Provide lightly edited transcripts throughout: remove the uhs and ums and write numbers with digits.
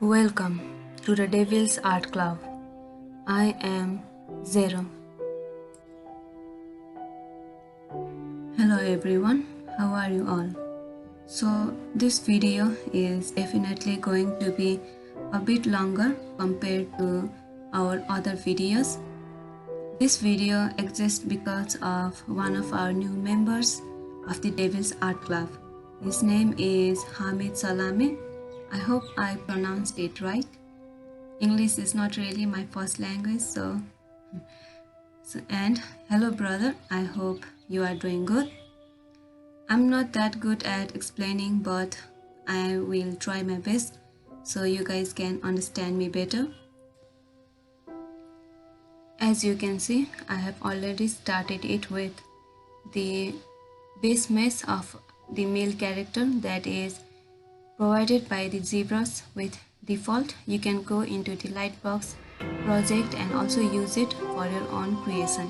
Welcome to the Devil's Art Club. I am Zeroo. Hello everyone, how are you all? So this video is definitely going to be a bit longer compared to our other videos. This video exists because of one of our new members of the Devil's Art Club. His name is Hamid Salame. I hope I pronounced it right. English is not really my first language, and hello brother, I hope you are doing good. I'm not that good at explaining, but I will try my best so you guys can understand me better. As you can see, I have already started it with the base mesh of the male character that is provided by the Zbrush with default. You can go into the Lightbox project and also use it for your own creation.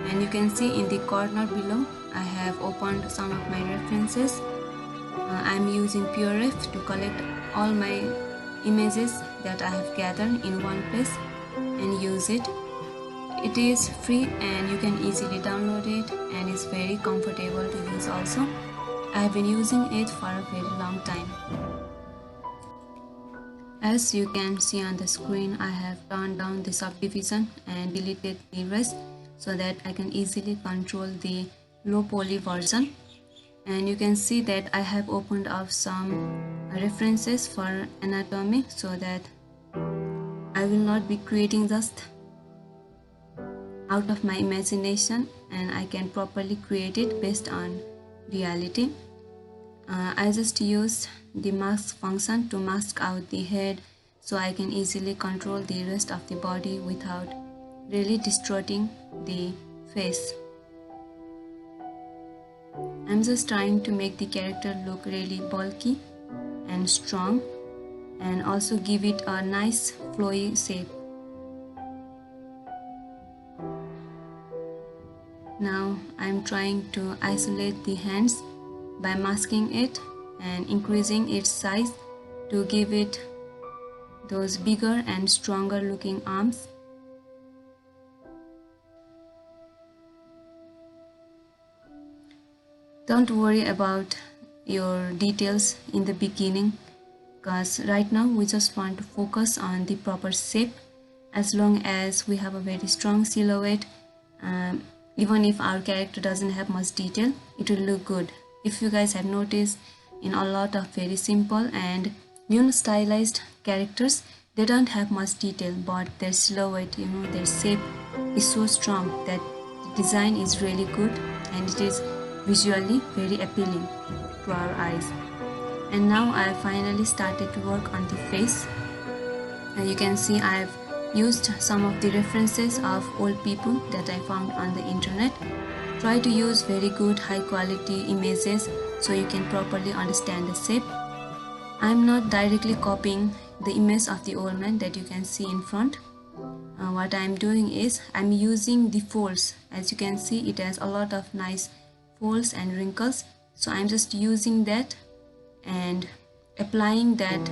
And you can see in the corner below, I have opened some of my references. I'm using PureRef to collect all my images that I have gathered in one place and use it. It is free and you can easily download it, and it's very comfortable to use also. I have been using it for a very long time. As you can see on the screen, I have turned down the subdivision and deleted the rest so that I can easily control the low poly version. And you can see that I have opened up some references for anatomy so that I will not be creating just out of my imagination, and I can properly create it based on reality. I just use the mask function to mask out the head so I can easily control the rest of the body without really distorting the face. I'm just trying to make the character look really bulky and strong and also give it a nice flowy shape. Now I'm trying to isolate the hands by masking it and increasing its size to give it those bigger and stronger looking arms. Don't worry about your details in the beginning, because right now we just want to focus on the proper shape. As long as we have a very strong silhouette, even if our character doesn't have much detail, it will look good. If you guys have noticed, in a lot of very simple and stylized characters, they don't have much detail, but their silhouette, their shape is so strong that the design is really good and it is visually very appealing to our eyes. And now I finally started to work on the face, and you can see I have used some of the references of old people that I found on the internet. Try to use very good high quality images so you can properly understand the shape. I'm not directly copying the image of the old man that you can see in front. What I'm doing is I'm using the folds. As you can see, it has a lot of nice folds and wrinkles, so I'm just using that and applying that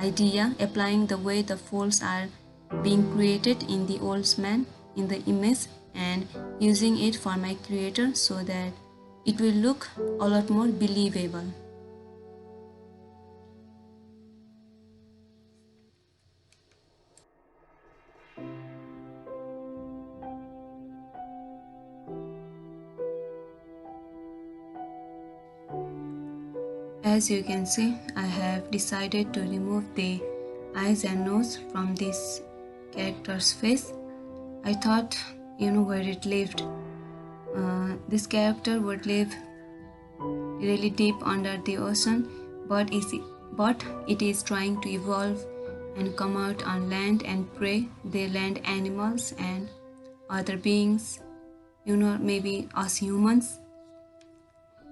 idea, applying the way the folds are being created in the old man in the image, and using it for my creator so that it will look a lot more believable. As you can see, I have decided to remove the eyes and nose from this character's face. I thought, where it lived. This character would live really deep under the ocean, but it is trying to evolve and come out on land and prey the land animals and other beings, maybe us humans.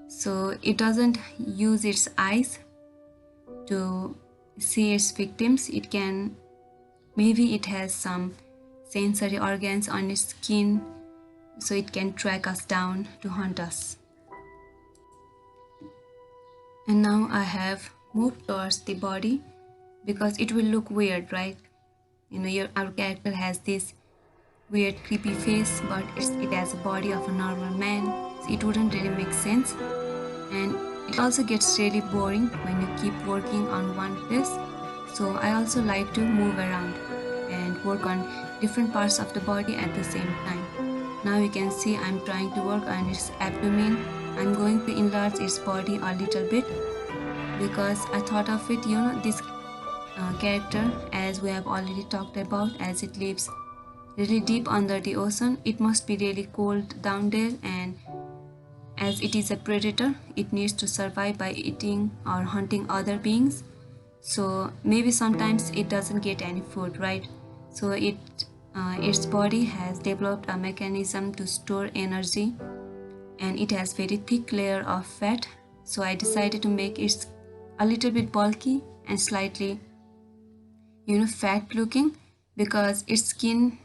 So it doesn't use its eyes to see its victims. Maybe it has some sensory organs on its skin, so it can track us down to hunt us. And now I have moved towards the body because it will look weird, right? Our character has this weird creepy face, but it has a body of a normal man, so it wouldn't really make sense. And it also gets really boring when you keep working on one place. So I also like to move around and work on different parts of the body at the same time. Now you can see I'm trying to work on its abdomen. I'm going to enlarge its body a little bit because I thought of it, this character, as we have already talked about, as it lives really deep under the ocean. It must be really cold down there, and as it is a predator, it needs to survive by eating or hunting other beings. So maybe sometimes it doesn't get any food, right? So its body has developed a mechanism to store energy, and it has very thick layer of fat. So I decided to make it a little bit bulky and slightly fat looking, because its skin,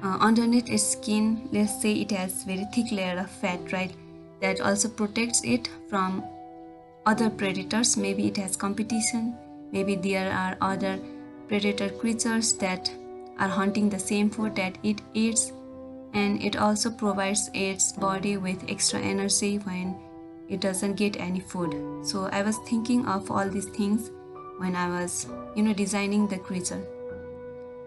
underneath its skin, let's say it has very thick layer of fat, right? That also protects it from other predators. Maybe it has competition, maybe there are other predator creatures that are hunting the same food that it eats, and it also provides its body with extra energy when it doesn't get any food. So I was thinking of all these things when I was designing the creature.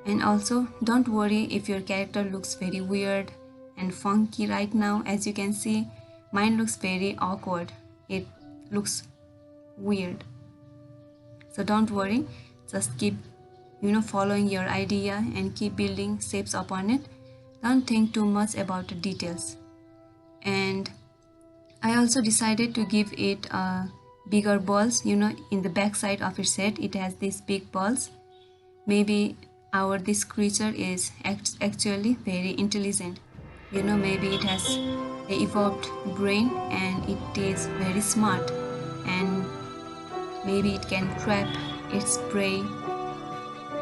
And also, don't worry if your character looks very weird and funky right now. As you can see, mine looks very awkward. It looks weird. So don't worry, just keep following your idea and keep building shapes upon it. Don't think too much about the details. And I also decided to give it bigger balls. In the back side of its head, it has these big balls. Maybe this creature is actually very intelligent. Maybe it has an evolved brain and it is very smart, and maybe it can trap its prey,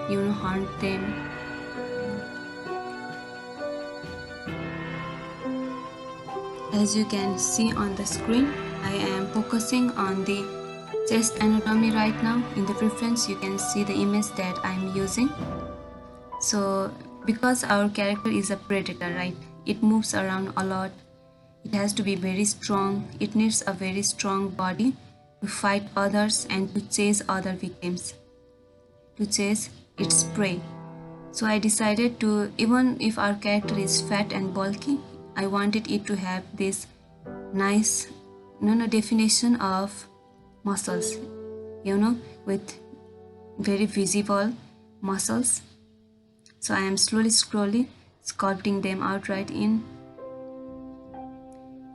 hunt them. As you can see on the screen, I am focusing on the chest anatomy right now. In the preference, you can see the image that I'm using. So because our character is a predator, right? It moves around a lot. It has to be very strong. It needs a very strong body to fight others and to chase other victims, to chase its prey. So I decided to, even if our character is fat and bulky, I wanted it to have this nice definition of muscles, with very visible muscles. So I am slowly sculpting them out right in.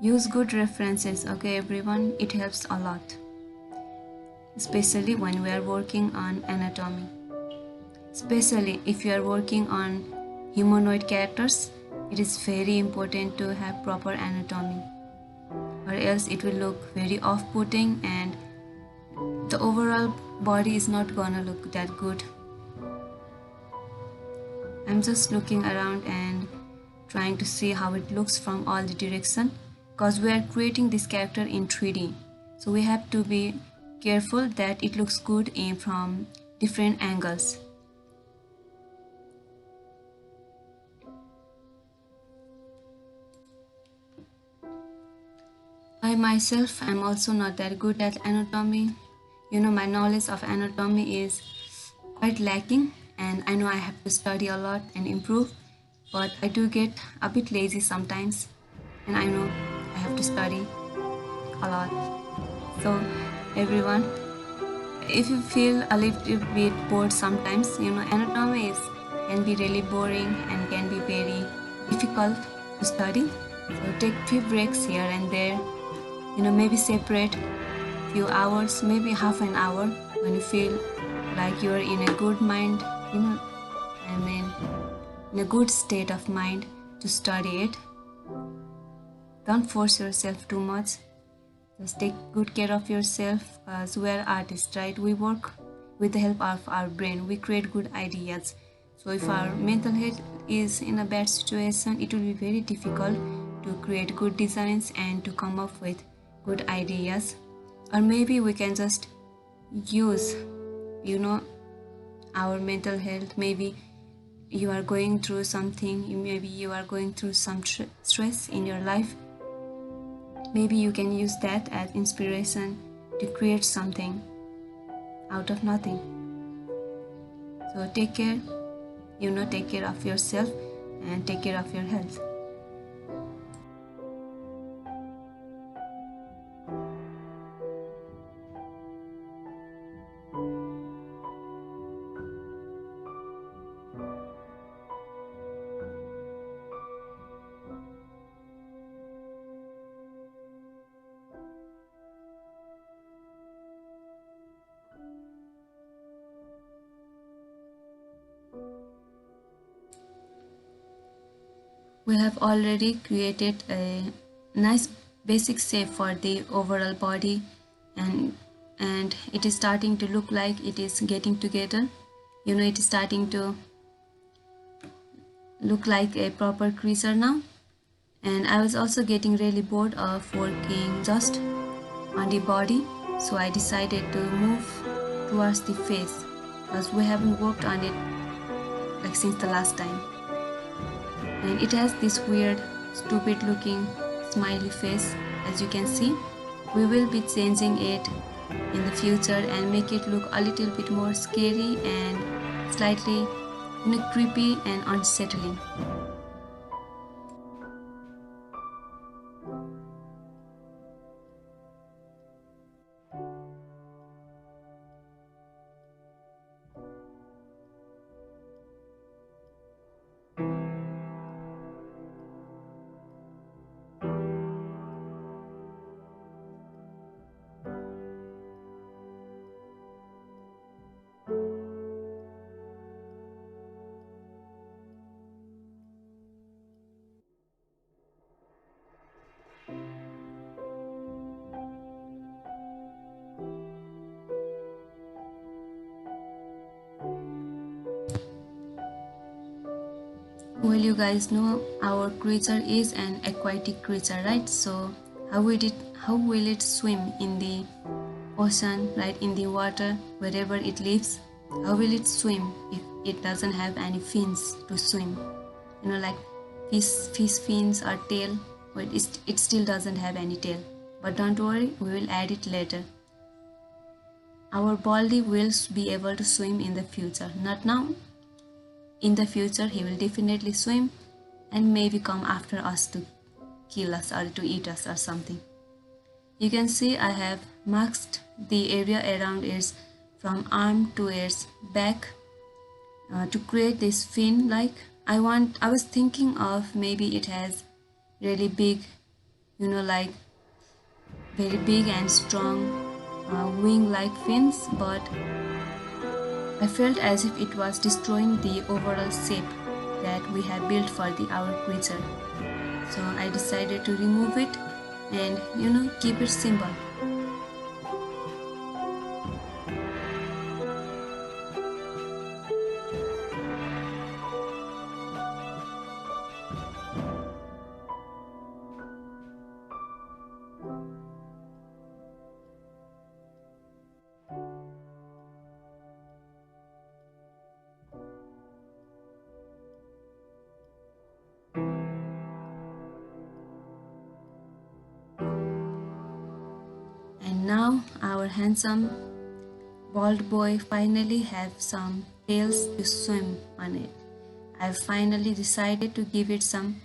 Use good references, okay everyone, it helps a lot, especially when we are working on anatomy. Especially if you are working on humanoid characters, it is very important to have proper anatomy, or else it will look very off-putting and the overall body is not gonna look that good. I'm just looking around and trying to see how it looks from all the direction, because we are creating this character in 3D, so we have to be careful that it looks good from different angles. I myself am also not that good at anatomy. My knowledge of anatomy is quite lacking, and I know I have to study a lot and improve, but I do get a bit lazy sometimes, and I know I have to study a lot. So everyone, if you feel a little bit bored sometimes, anatomy can be really boring and can be very difficult to study. So take few breaks here and there, maybe separate few hours, maybe half an hour when you feel like you're in a good mind, in a good state of mind to study it. Don't force yourself too much. Just take good care of yourself, because we are artists, right? We work with the help of our brain. We create good ideas. So if our mental health is in a bad situation, it will be very difficult to create good designs and to come up with good ideas. Or maybe we can just use you know, our mental health. Maybe you are going through something, maybe you are going through some stress in your life. Maybe you can use that as inspiration to create something out of nothing. So take care, take care of yourself and take care of your health. We have already created a nice basic shape for the overall body, and it is starting to look like it is getting together. It is starting to look like a proper creature now. And I was also getting really bored of working just on the body, so I decided to move towards the face, because we haven't worked on it like since the last time. And it has this weird stupid looking smiley face. As you can see, we will be changing it in the future and make it look a little bit more scary and slightly creepy and unsettling. Well, you guys know our creature is an aquatic creature, right? So how will it swim in the ocean, right, in the water, wherever it lives? How will it swim if it doesn't have any fins to swim? Like fish fins or tail, but it still doesn't have any tail. But don't worry, we will add it later. Our baldy will be able to swim in the future, not now. In the future, he will definitely swim and maybe come after us to kill us or to eat us or something. You can see I have masked the area around its from arm to its back to create this fin. Like I was thinking of maybe it has really big, like very big and strong wing-like fins, but I felt as if it was destroying the overall shape that we have built for our creature. So I decided to remove it and keep it simple. And now our handsome bald boy finally have some tails to swim on it. I've finally decided to give it some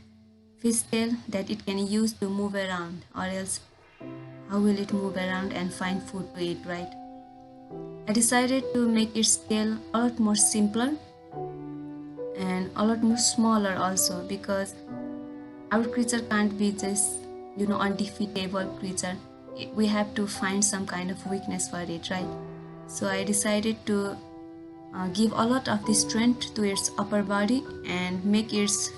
fish tail that it can use to move around, or else how will it move around and find food to eat, right? I decided to make its tail a lot more simpler and a lot more smaller also, because our creature can't be just undefeatable creature. We have to find some kind of weakness for it, right? So I decided to give a lot of the strength to its upper body and make its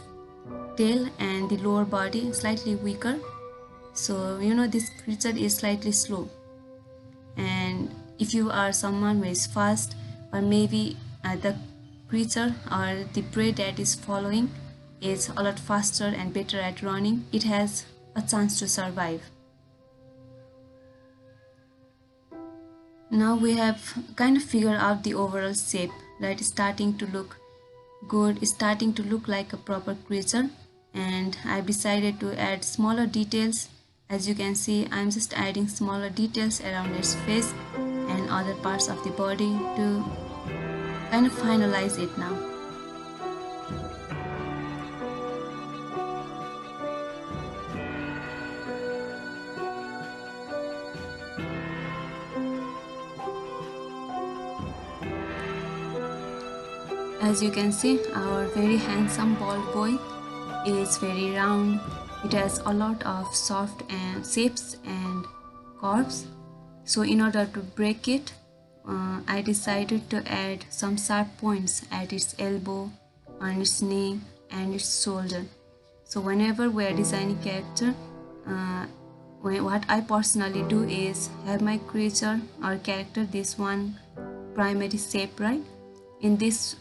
tail and the lower body slightly weaker. So this creature is slightly slow, and if you are someone who is fast, or maybe the creature or the prey that is following is a lot faster and better at running, it has a chance to survive. Now we have kind of figured out the overall shape, right? It's starting to look good, it's starting to look like a proper creature, and I've decided to add smaller details. As you can see, I'm just adding smaller details around its face and other parts of the body to kind of finalize it now. As you can see, our very handsome bald boy is very round. It has a lot of soft and shapes and curves. So in order to break it, I decided to add some sharp points at its elbow, on its knee and its shoulder. So whenever we are designing character, what I personally do is have my creature or character this one primary shape, right? In this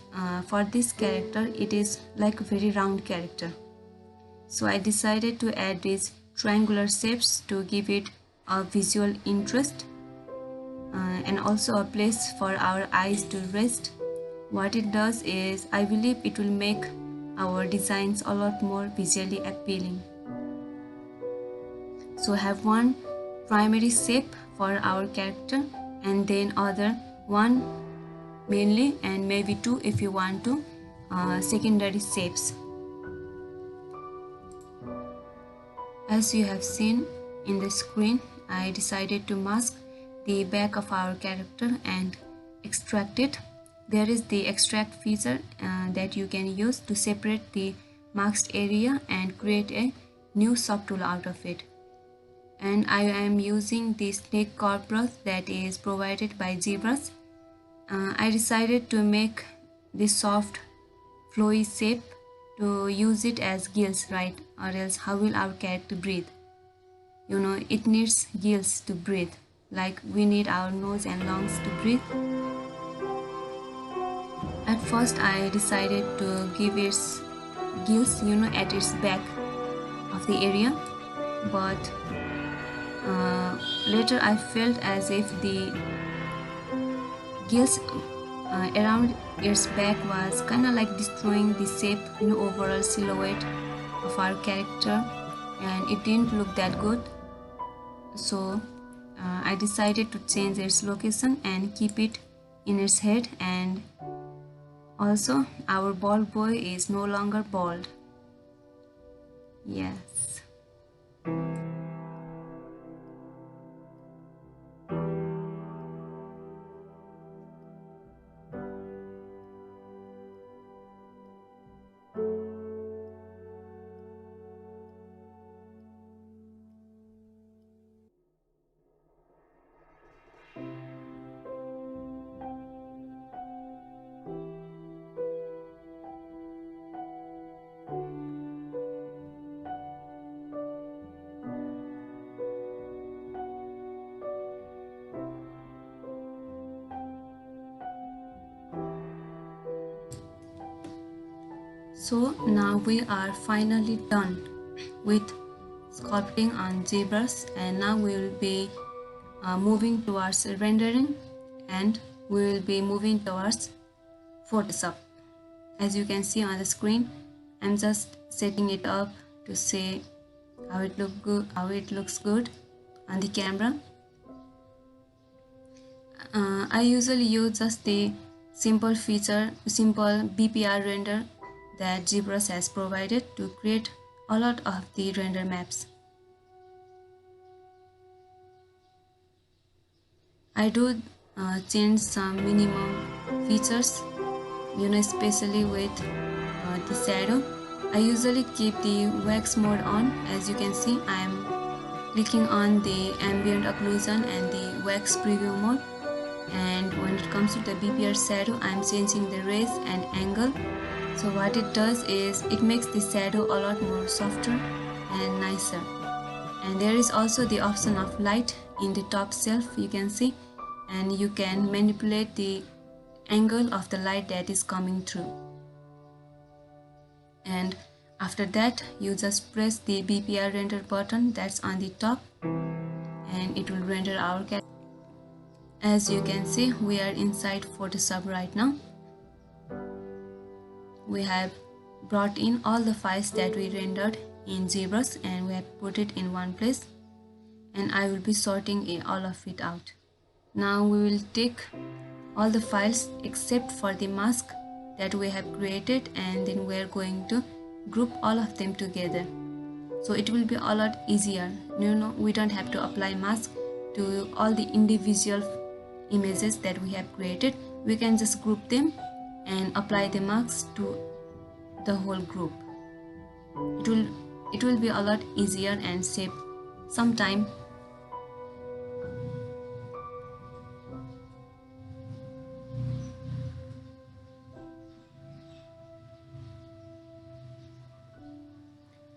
for this character, it is like a very round character. So I decided to add these triangular shapes to give it a visual interest and also a place for our eyes to rest. What it does is, I believe it will make our designs a lot more visually appealing. So have one primary shape for our character and then other one mainly and maybe two if you want to secondary shapes. As you have seen in the screen, I decided to mask the back of our character and extract it. There is the extract feature that you can use to separate the masked area and create a new subtool out of it. And I am using the snake curve brush that is provided by Zbrush. I decided to make this soft flowy shape to use it as gills, right? Or else how will our character breathe? You know, it needs gills to breathe, like we need our nose and lungs to breathe. At first I decided to give its gills, you know, at its back of the area, but later I felt as if the gills around its back was kind of like destroying the shape, you know, overall silhouette of our character, and it didn't look that good. So I decided to change its location and keep it in its head, and also our bald boy is no longer bald. Yes. So now we are finally done with sculpting on Zbrush, and now we will be moving towards rendering, and we will be moving towards Photoshop. As you can see on the screen, I'm just setting it up to see how it looks good on the camera. I usually use just the simple BPR render that Zbrush has provided to create a lot of the render maps. I do change some minimum features, you know, especially with the shadow. I usually keep the wax mode on. As you can see, I am clicking on the ambient occlusion and the wax preview mode, and when it comes to the BPR shadow, I am changing the rays and angle. So what it does is it makes the shadow a lot more softer and nicer. And there is also the option of light in the top shelf, you can see, and you can manipulate the angle of the light that is coming through. And after that, you just press the BPR render button that's on the top, and it will render our character. As you can see, we are inside Photoshop right now. We have brought in all the files that we rendered in Zbrush and we have put it in one place, and I will be sorting all of it out. Now we will take all the files except for the mask that we have created, and then we are going to group all of them together. So it will be a lot easier. We don't have to apply mask to all the individual images that we have created. We can just group them and apply the marks to the whole group. It will be a lot easier and save some time.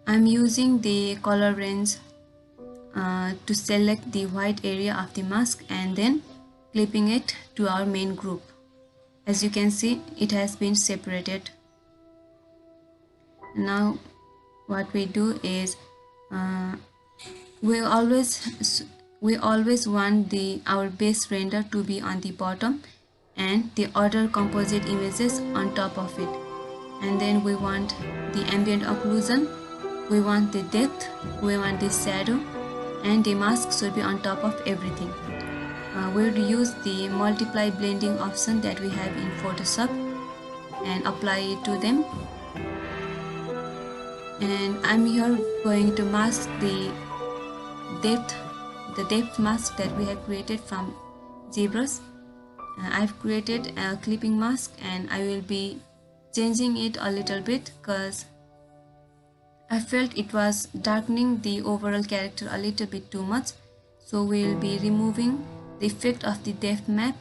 I'm using the color range to select the white area of the mask and then clipping it to our main group. As you can see, it has been separated. Now what we do is we always want our base render to be on the bottom and the other composite images on top of it, and then we want the ambient occlusion, we want the depth, we want the shadow, and the mask should be on top of everything. We'll use the multiply blending option that we have in Photoshop and apply it to them. And I'm here going to mask the depth mask that we have created from Zbrush. I've created a clipping mask and I will be changing it a little bit because I felt it was darkening the overall character a little bit too much. So we will be removing the effect of the depth map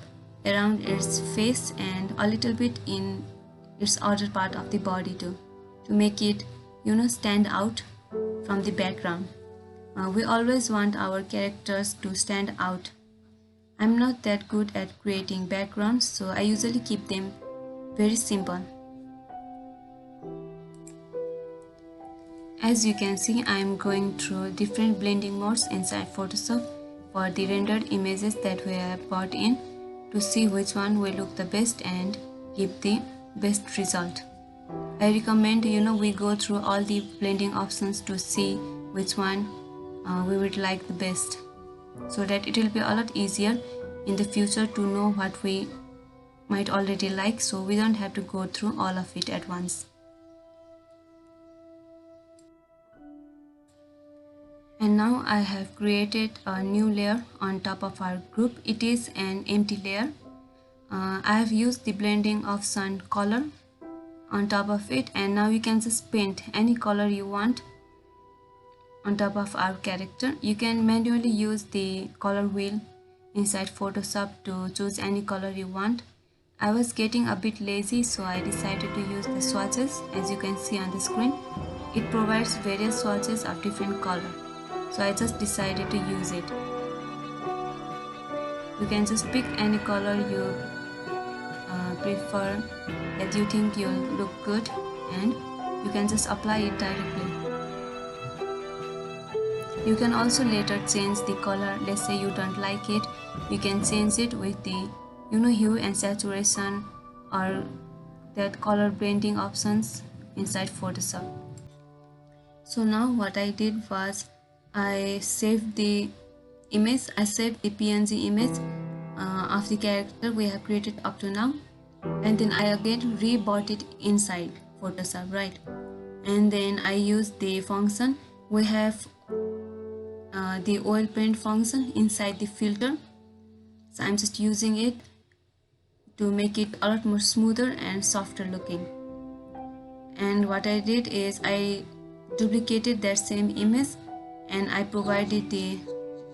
around its face and a little bit in its other part of the body too, to make it stand out from the background. We always want our characters to stand out. I'm not that good at creating backgrounds, so I usually keep them very simple. As you can see, I'm going through different blending modes inside Photoshop for the rendered images that we have brought in to see which one will look the best and give the best result. I recommend we go through all the blending options to see which one we would like the best, so that it will be a lot easier in the future to know what we might already like, so we don't have to go through all of it at once. And now I have created a new layer on top of our group. It is an empty layer. I have used the blending option color on top of it, and now you can just paint any color you want on top of our character. You can manually use the color wheel inside Photoshop to choose any color you want. I was getting a bit lazy, so I decided to use the swatches. As you can see on the screen, it provides various swatches of different color, so I just decided to use it. You can just pick any color you prefer that you think you'll look good, and you can just apply it directly. You can also later change the color. Let's say you don't like it, you can change it with the hue and saturation or that color blending options inside Photoshop. So now what I did was I saved the image. I saved the PNG image of the character we have created up to now, and then I again rebought it inside Photoshop, right? And then I used the function. We have the oil paint function inside the filter, so I'm just using it to make it a lot more smoother and softer looking. And what I did is I duplicated that same image and I provided the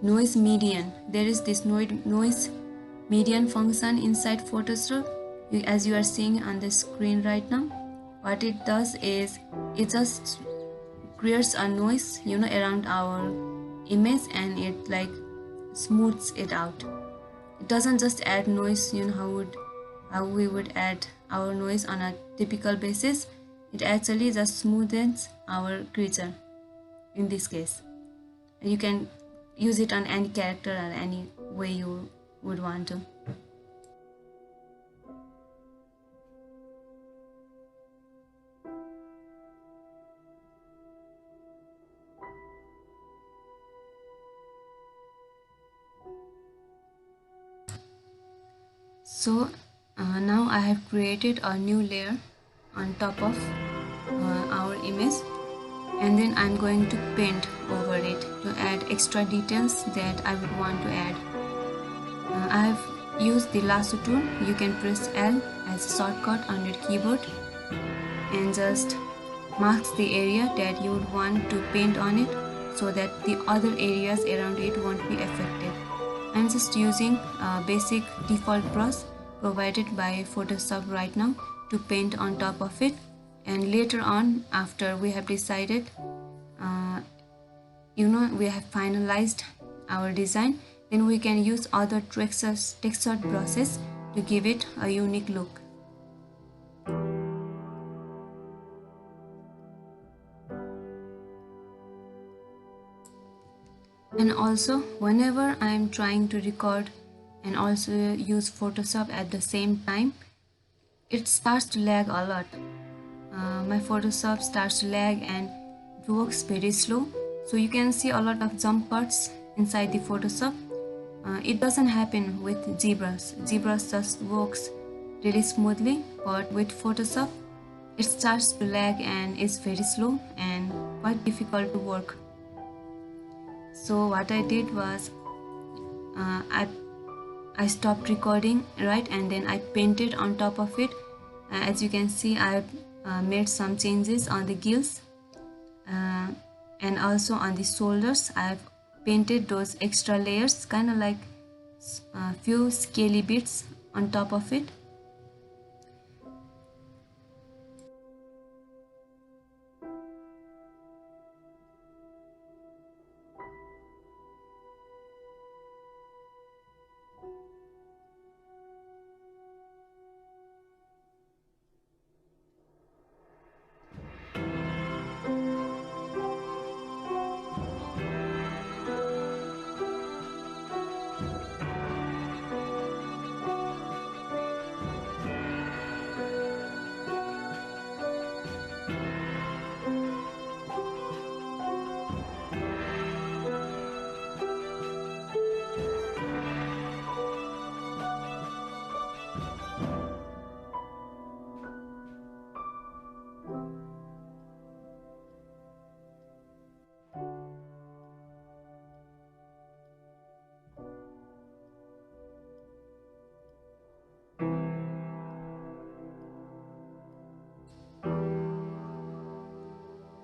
noise median. There is this noise median function inside Photoshop, as you are seeing on the screen right now. What it does is it just creates a noise around our image, and it like smooths it out. It doesn't just add noise how we would add our noise on a typical basis. It actually just smoothens our creature in this case. You can use it on any character or any way you would want to. So now I have created a new layer on top of our image, and then I'm going to paint over it to add extra details that I would want to add. I have used the lasso tool. You can press L as a shortcut on your keyboard and just marks the area that you would want to paint on it so that the other areas around it won't be affected. I'm just using a basic default brush provided by Photoshop right now to paint on top of it, and later on, after we have decided we have finalized our design, then we can use other textured brushes to give it a unique look. And also, whenever I am trying to record and also use Photoshop at the same time, it starts to lag a lot. My Photoshop starts to lag and it works very slow. So you can see a lot of jump cuts inside the Photoshop. It doesn't happen with Zbrush. Zbrush just works really smoothly, but with Photoshop, it starts to lag and is very slow and quite difficult to work. So what I did was I stopped recording, right, and then I painted on top of it. As you can see, I made some changes on the gills and also on the shoulders. I've painted those extra layers, kind of like a few scaly bits on top of it.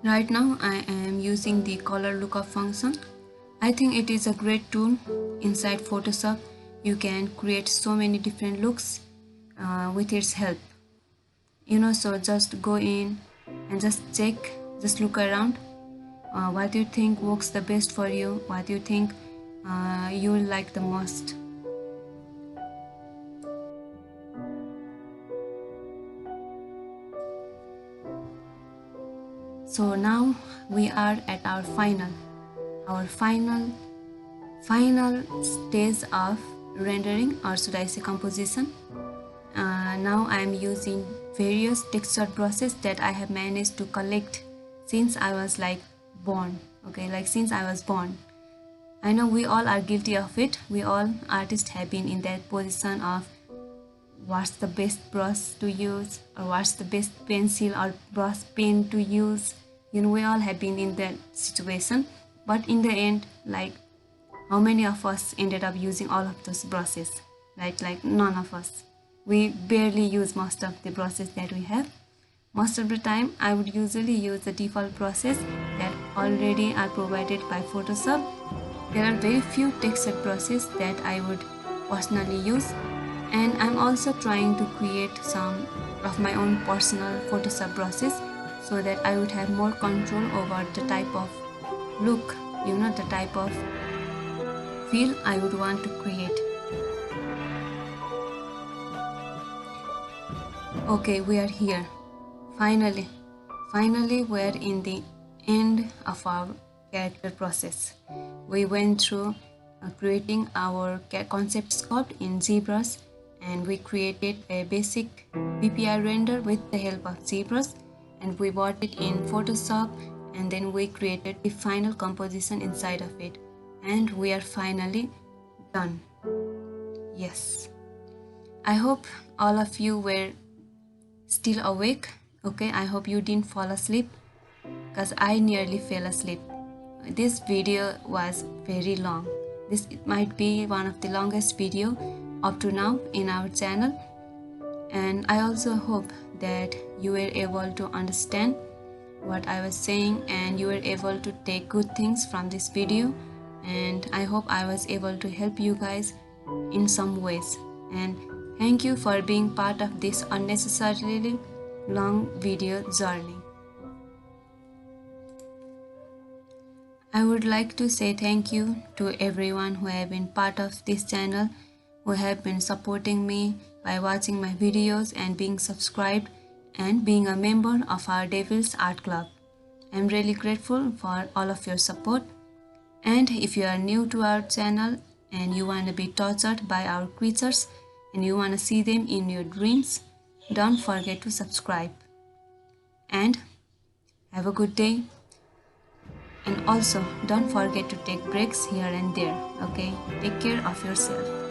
Right now I am using the color lookup function. I think it is a great tool inside Photoshop. You can create so many different looks with its help. So just go in and just check, just look around. What do you think works the best for you? What do you think you will like the most? So now we are at our final stage of rendering, or should I say composition. Now I am using various textured brushes that I have managed to collect since I was born. Since I was born. I know we all are guilty of it. We all artists have been in that position of what's the best brush to use, or what's the best pencil or brush pen to use. We all have been in that situation. But in the end, how many of us ended up using all of those brushes? Like none of us. We barely use most of the brushes that we have. Most of the time, I would usually use the default brushes that already are provided by Photoshop. There are very few textured brushes that I would personally use, and I'm also trying to create some of my own personal Photoshop brushes so that I would have more control over the type of look, the type of feel I would want to create. Okay, we are here. Finally we're in the end of our character process. We went through creating our concept sculpt in Zbrush, and we created a basic PPI render with the help of Zbrush, and we bought it in Photoshop, and then we created the final composition inside of it, and we are finally done. Yes, I hope all of you were still awake. Okay, I hope you didn't fall asleep, because I nearly fell asleep. This video was very long. This might be one of the longest video up to now in our channel, and I also hope that you were able to understand what I was saying and you were able to take good things from this video, and I hope I was able to help you guys in some ways. And thank you for being part of this unnecessarily long video journey. I would like to say thank you to everyone who have been part of this channel, who have been supporting me by watching my videos and being subscribed and being a member of our Devil's Art Club. I'm really grateful for all of your support. And if you are new to our channel and you want to be tortured by our creatures and you want to see them in your dreams, don't forget to subscribe. And have a good day. And also, don't forget to take breaks here and there, okay? Take care of yourself.